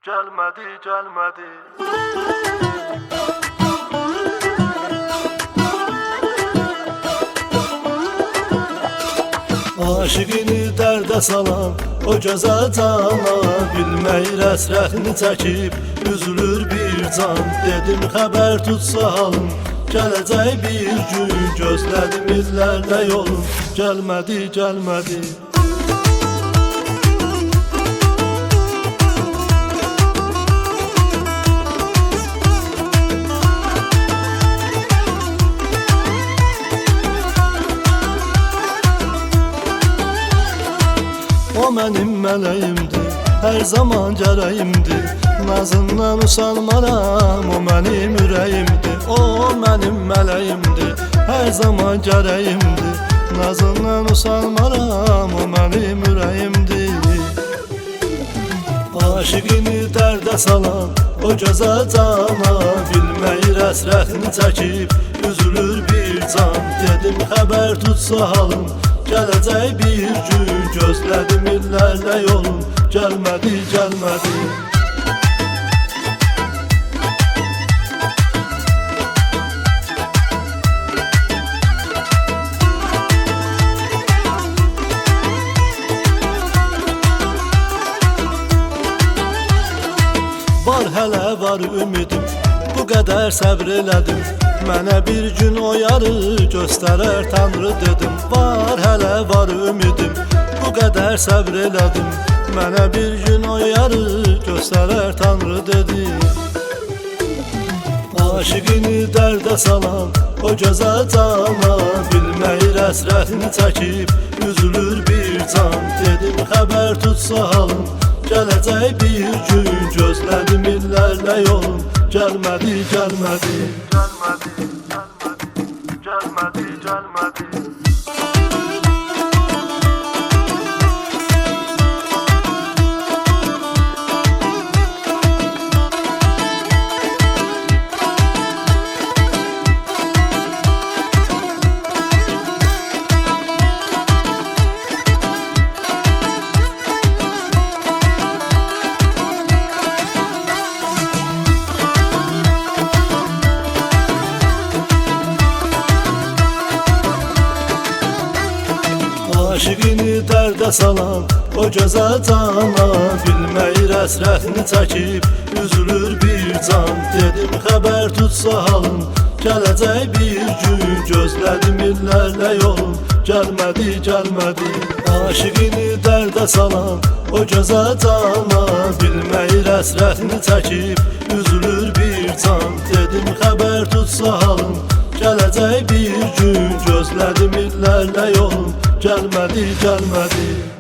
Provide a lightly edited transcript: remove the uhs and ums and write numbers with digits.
Gelmedi, gelmedi. Aşıqını dərdə salan o gözəl cana, bilməyir əsrətini çəkib üzülür bir can. Dedim xəbər tutsa halım, gələcək bir gün, gözlədim illərlə yolum, gəlmədi, gəlmədi. O mənim mələyimdir, hər zaman gərəyimdir, nazından usanmaram, o mənim ürəyimdir. O mənim mələyimdir, hər zaman gərəyimdir, nazından usanmaram, o mənim ürəyimdir. Aşıqını dərdə salan o gözəl cana, bilməyir əsrətini çəkib üzülür bir can. Dedim xəbər tutsa halım, gələcək bir gün, gözlədim illərlə yolum, gəlmədi, gəlmədi. Var hələ var ümidim, bu qədər səbr elədim, mənə bir gün o yarı göstərər Tanrı dedim. Var hələ var ümidim, bu qədər səbr elədim, mənə bir gün o yarı göstərər Tanrı dedim. Aşıqını dərdə salan o gözəl cana, bilməyir əsrətini çəkib üzülür bir can. Dedim xəbər tutsa halım, gələcək bir gün, gözlədim illərlə yolum, gəlmədi, gəlmədi. Gelmedi, gelmedi, gelmedi, gelmedi. Aşıqını dərdə salan o gözəl cana, bilməyir əsrətini çəkib üzülür bir can. Dedim xəbər tutsa halım, gələcək bir gün, gözlədim illərlə yolum, gəlmədi, gəlmədi. Aşıqını dərdə salan o gözəl cana, bilməyir əsrətini çəkib üzülür bir can. Dedim xəbər tutsa halım, gələcək bir gün, gözlədim illərlə yolum, gəlmədi, gəlmədi.